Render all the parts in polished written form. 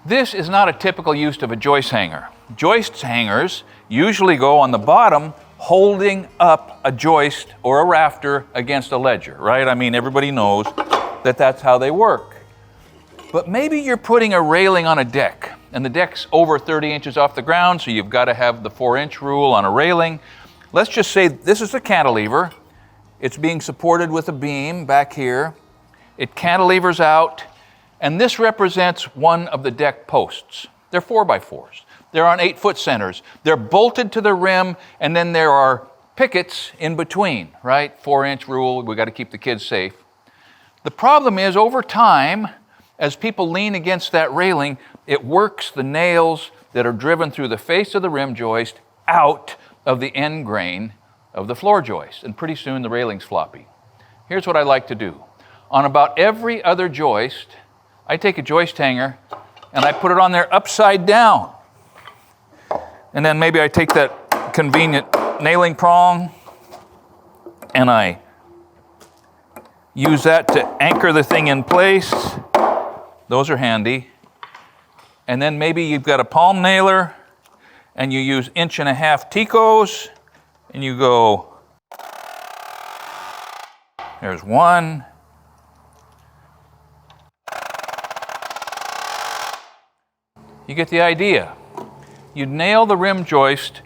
This is not a typical use of a joist hanger. Joist hangers usually go on the bottom holding up a joist or a rafter against a ledger, right? I mean, everybody knows that that's how they work. But maybe you're putting a railing on a deck, and the deck's over 30 inches off the ground, so you've got to have the 4-inch rule on a railing. Let's just say this is a cantilever. It's being supported with a beam back here. It cantilevers out, and this represents one of the deck posts. They're 4x4s. They're on 8-foot centers. They're bolted to the rim, and then there are pickets in between, right? 4-inch rule, we got to keep the kids safe. The problem is, over time, as people lean against that railing, it works the nails that are driven through the face of the rim joist out of the end grain of the floor joist, and pretty soon the railing's floppy. Here's what I like to do. On about every other joist, I take a joist hanger and I put it on there upside down. And then maybe I take that convenient nailing prong and I use that to anchor the thing in place. Those are handy. And then maybe you've got a palm nailer and you use 1.5 Ticos and you go, there's one. You get the idea. You nail the rim joist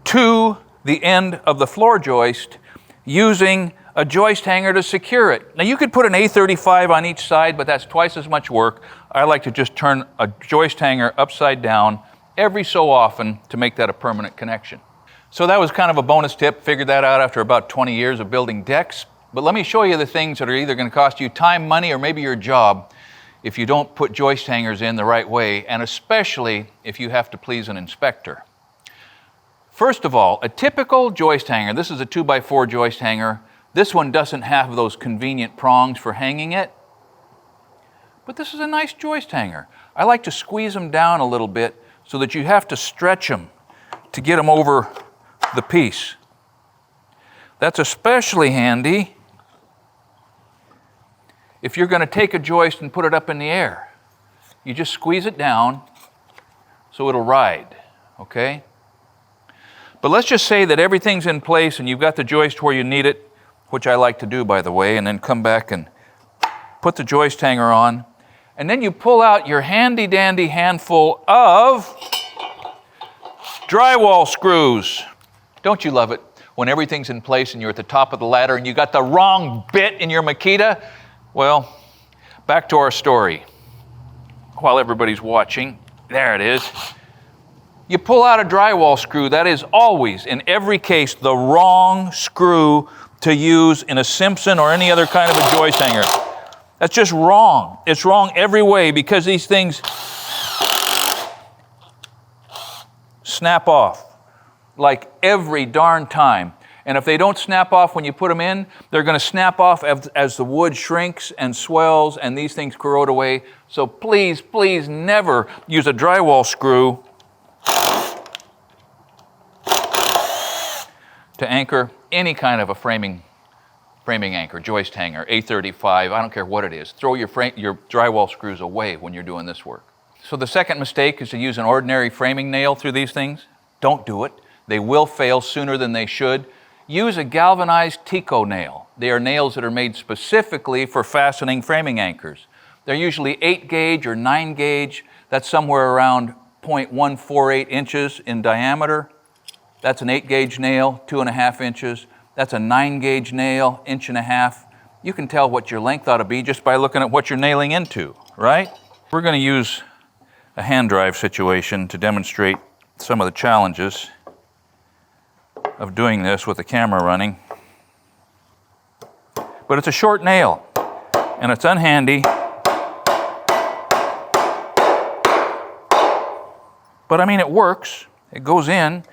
to the end of the floor joist using a joist hanger to secure it. Now you could put an A35 on each side, but that's twice as much work. I like to just turn a joist hanger upside down every so often to make that a permanent connection. So that was kind of a bonus tip. Figured that out after about 20 years of building decks. But let me show you the things that are either going to cost you time, money, or maybe your job if you don't put joist hangers in the right way, and especially if you have to please an inspector. First of all, a typical joist hanger, this is a 2x4 joist hanger. This one doesn't have those convenient prongs for hanging it, but this is a nice joist hanger. I like to squeeze them down a little bit so that you have to stretch them to get them over the piece. That's especially handy if you're going to take a joist and put it up in the air. You just squeeze it down so it'll ride, okay? But let's just say that everything's in place and you've got the joist where you need it, which I like to do, by the way, and then come back and put the joist hanger on. And then you pull out your handy-dandy handful of drywall screws. Don't you love it when everything's in place and you're at the top of the ladder and you got the wrong bit in your Makita? Well, back to our story. While everybody's watching, there it is. You pull out a drywall screw. That is always, in every case, the wrong screw to use in a Simpson or any other kind of a joist hanger. That's just wrong. It's wrong every way because these things snap off like every darn time. And if they don't snap off when you put them in, they're going to snap off as the wood shrinks and swells and these things corrode away. So please, please never use a drywall screw to anchor any kind of a framing anchor, joist hanger, A35, I don't care what it is. Throw your drywall screws away when you're doing this work. So the second mistake is to use an ordinary framing nail through these things. Don't do it. They will fail sooner than they should. Use a galvanized Tico nail. They are nails that are made specifically for fastening framing anchors. They're usually 8 gauge or 9 gauge. That's somewhere around 0.148 inches in diameter. That's an 8 gauge nail, 2.5 inches. That's a 9 gauge nail, 1.5 inches. You can tell what your length ought to be just by looking at what you're nailing into, right? We're going to use a hand drive situation to demonstrate some of the challenges of doing this with the camera running. But it's a short nail, and it's unhandy. But I mean, it works. It goes in.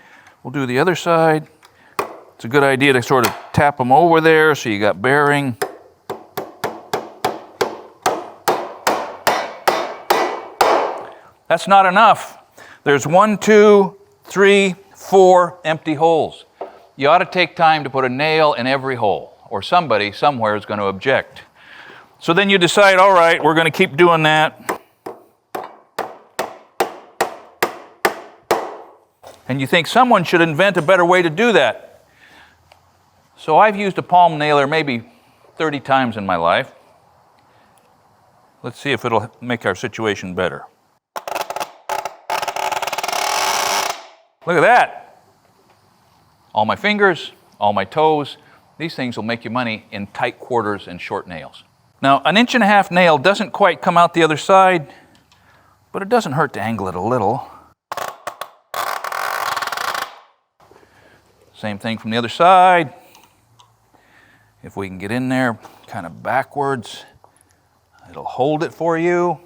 We'll do the other side. It's a good idea to sort of tap them over there so you got bearing. That's not enough. There's 1, 2, 3, 4 empty holes. You ought to take time to put a nail in every hole, or somebody somewhere is going to object. So then you decide, all right, we're going to keep doing that. And you think someone should invent a better way to do that. So I've used a palm nailer maybe 30 times in my life. Let's see if it'll make our situation better. Look at that. All my fingers, all my toes. These things will make you money in tight quarters and short nails. Now, an 1.5-inch nail doesn't quite come out the other side, but it doesn't hurt to angle it a little. Same thing from the other side. If we can get in there kind of backwards, it'll hold it for you.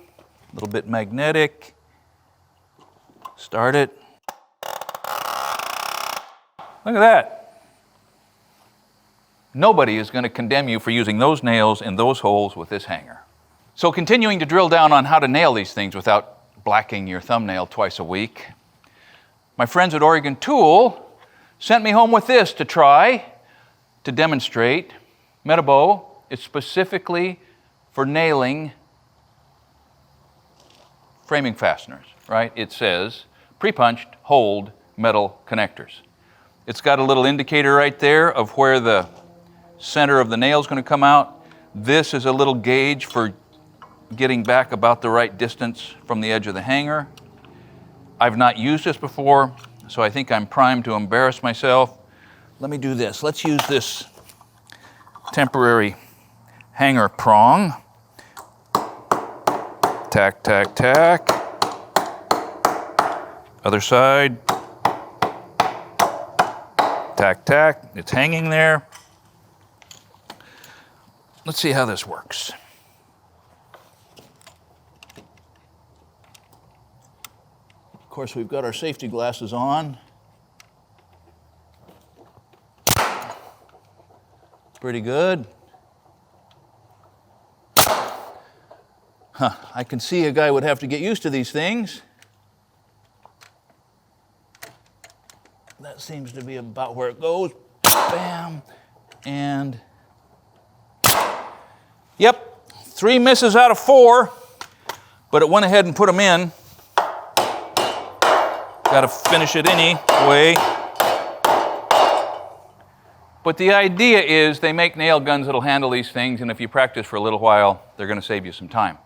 A little bit magnetic. Start it. Look at that. Nobody is going to condemn you for using those nails in those holes with this hanger. So continuing to drill down on how to nail these things without blacking your thumbnail twice a week, my friends at Oregon Tool sent me home with this to try, to demonstrate. Metabow is specifically for nailing framing fasteners, right? It says pre-punched hold metal connectors. It's got a little indicator right there of where the center of the nail is going to come out. This is a little gauge for getting back about the right distance from the edge of the hanger. I've not used this before, so I think I'm primed to embarrass myself. Let me do this. Let's use this temporary hanger prong. Tack, tack, tack. Other side. Tack, tack. It's hanging there. Let's see how this works. Of course, we've got our safety glasses on. Pretty good. I can see a guy would have to get used to these things. That seems to be about where it goes. Bam. And yep, 3 misses out of 4, but it went ahead and put them in. Got to finish it anyway. But the idea is they make nail guns that'll handle these things, and if you practice for a little while, they're going to save you some time.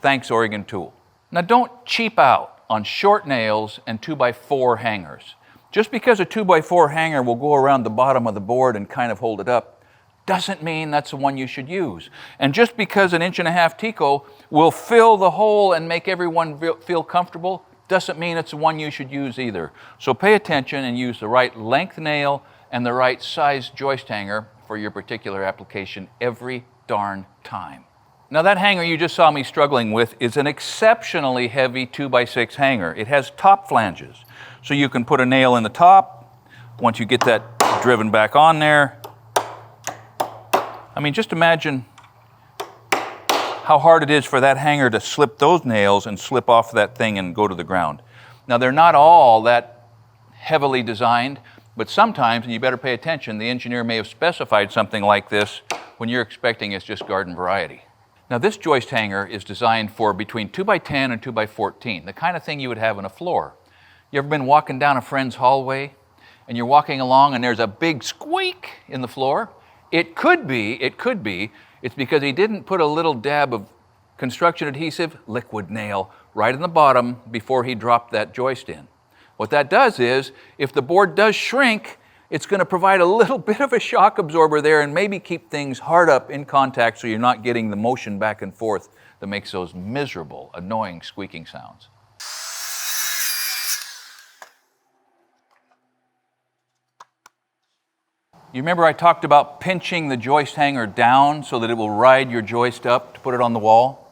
Thanks, Oregon Tool. Now, don't cheap out on short nails and 2x4 hangers. Just because a 2x4 hanger will go around the bottom of the board and kind of hold it up, doesn't mean that's the one you should use. And just because an 1.5-inch Tico will fill the hole and make everyone feel comfortable, doesn't mean it's the one you should use either. So pay attention and use the right length nail and the right size joist hanger for your particular application every darn time. Now, that hanger you just saw me struggling with is an exceptionally heavy 2x6 hanger. It has top flanges, so you can put a nail in the top. Once you get that driven back on there, I mean, just imagine how hard it is for that hanger to slip those nails and slip off that thing and go to the ground. Now, they're not all that heavily designed, but sometimes, and you better pay attention, the engineer may have specified something like this when you're expecting it's just garden variety. Now, this joist hanger is designed for between 2x10 and 2x14, the kind of thing you would have on a floor. You ever been walking down a friend's hallway and you're walking along and there's a big squeak in the floor? It could be, it's because he didn't put a little dab of construction adhesive, liquid nail, right in the bottom before he dropped that joist in. What that does is, if the board does shrink, it's going to provide a little bit of a shock absorber there and maybe keep things hard up in contact so you're not getting the motion back and forth that makes those miserable, annoying squeaking sounds. You remember I talked about pinching the joist hanger down so that it will ride your joist up to put it on the wall?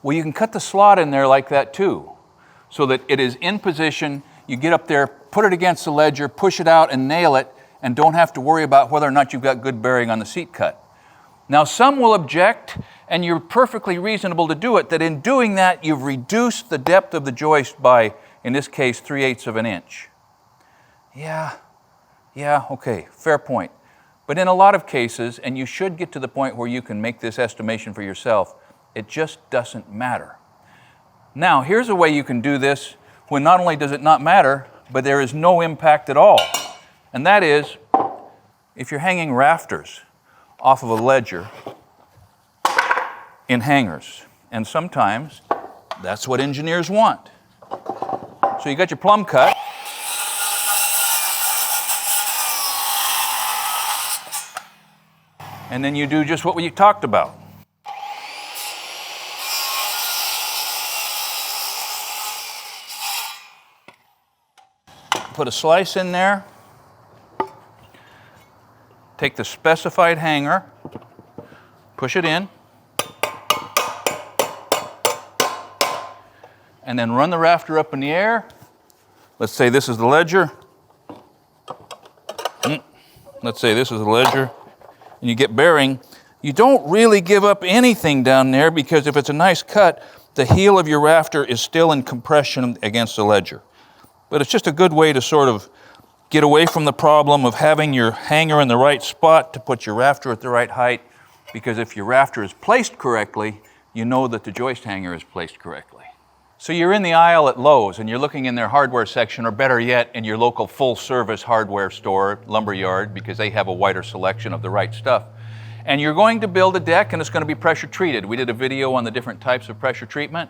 Well, you can cut the slot in there like that too, so that it is in position. You get up there, put it against the ledger, push it out and nail it, and don't have to worry about whether or not you've got good bearing on the seat cut. Now, some will object, and you're perfectly reasonable to do it, that in doing that, you've reduced the depth of the joist by, in this case, 3/8 of an inch. Yeah, okay, fair point. But in a lot of cases, and you should get to the point where you can make this estimation for yourself, it just doesn't matter. Now, here's a way you can do this when not only does it not matter, but there is no impact at all. And that is, if you're hanging rafters off of a ledger in hangers. And sometimes that's what engineers want. So you got your plumb cut. And then you do just what we talked about. Put a slice in there. Take the specified hanger, push it in, and then run the rafter up in the air. Let's say this is the ledger. Let's say this is the ledger. And you get bearing. You don't really give up anything down there, because if it's a nice cut, the heel of your rafter is still in compression against the ledger. But it's just a good way to sort of get away from the problem of having your hanger in the right spot to put your rafter at the right height, because if your rafter is placed correctly, you know that the joist hanger is placed correctly. So you're in the aisle at Lowe's and you're looking in their hardware section, or better yet, in your local full-service hardware store, lumber yard, because they have a wider selection of the right stuff. And you're going to build a deck, and it's going to be pressure treated. We did a video on the different types of pressure treatment.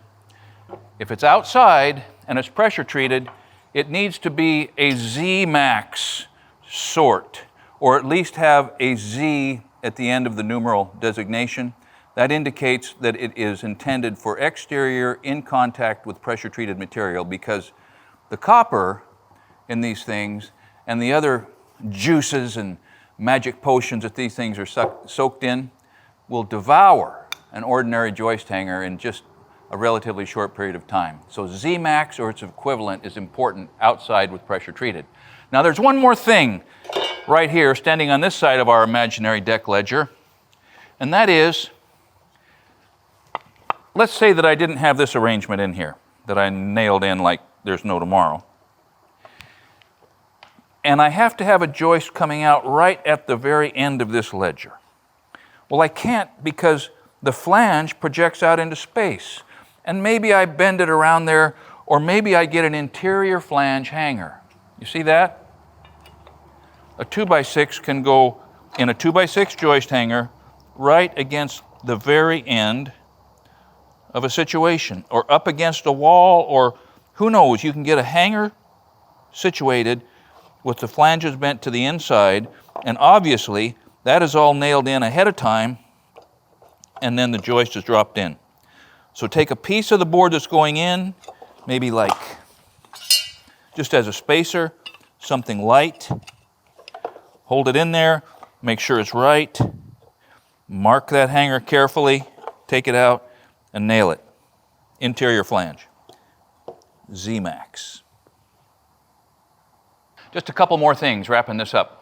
If it's outside and it's pressure treated, it needs to be a Z-Max sort, or at least have a Z at the end of the numeral designation. That indicates that it is intended for exterior in contact with pressure-treated material, because the copper in these things and the other juices and magic potions that these things are soaked in will devour an ordinary joist hanger in just a relatively short period of time. So Z-Max or its equivalent is important outside with pressure treated. Now there's one more thing right here standing on this side of our imaginary deck ledger, and that is, let's say that I didn't have this arrangement in here, that I nailed in like there's no tomorrow. And I have to have a joist coming out right at the very end of this ledger. Well, I can't, because the flange projects out into space. And maybe I bend it around there, or maybe I get an interior flange hanger. You see that? A 2x6 can go in a 2x6 joist hanger right against the very end of a situation, or up against a wall, or who knows, you can get a hanger situated with the flanges bent to the inside, and obviously that is all nailed in ahead of time, and then the joist is dropped in. So take a piece of the board that's going in, maybe like just as a spacer, something light, hold it in there, make sure it's right, mark that hanger carefully, take it out, and nail it. Interior flange. Z-Max. Just a couple more things, wrapping this up.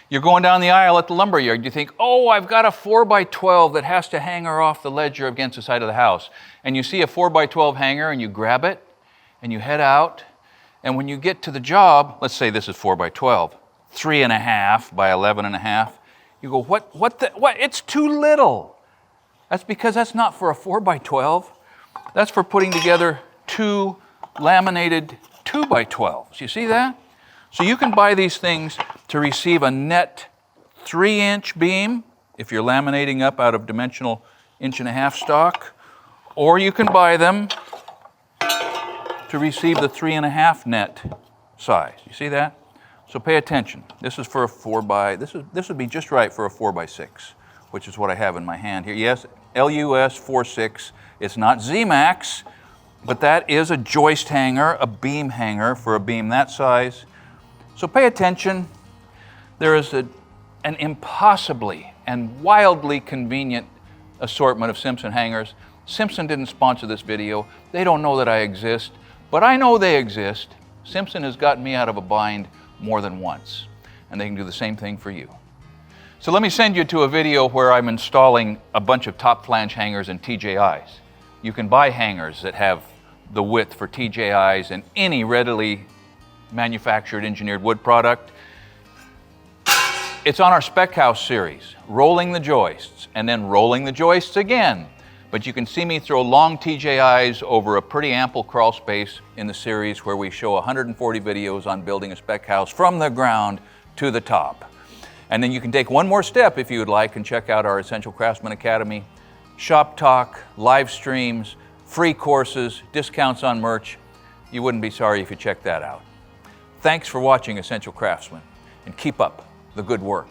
You're going down the aisle at the lumber yard. You think, oh, I've got a 4x12 that has to hanger off the ledger against the side of the house. And you see a 4x12 hanger and you grab it and you head out. And when you get to the job, let's say this is 4x12, 3.5 by 11.5. You go, what? It's too little. That's because that's not for a 4x12. That's for putting together two laminated 2x12s. You see that? So you can buy these things to receive a net 3-inch beam if you're laminating up out of dimensional 1.5 stock, or you can buy them to receive the 3.5 net size. You see that? So pay attention. This is for a 4x, this would be just right for a 4x6, which is what I have in my hand here. Yes, LUS 4.6. It's not Z-Max, but that is a joist hanger, a beam hanger for a beam that size. So pay attention. There is an impossibly and wildly convenient assortment of Simpson hangers. Simpson didn't sponsor this video. They don't know that I exist, but I know they exist. Simpson has gotten me out of a bind more than once, and they can do the same thing for you. So let me send you to a video where I'm installing a bunch of top flange hangers and TJIs. You can buy hangers that have the width for TJIs and any readily manufactured engineered wood product. It's on our Spec House series, rolling the joists and then rolling the joists again. But you can see me throw long TJIs over a pretty ample crawl space in the series where we show 140 videos on building a spec house from the ground to the top. And then you can take one more step if you would like and check out our Essential Craftsman Academy, shop talk, live streams, free courses, discounts on merch. You wouldn't be sorry if you checked that out. Thanks for watching Essential Craftsman, and keep up the good work.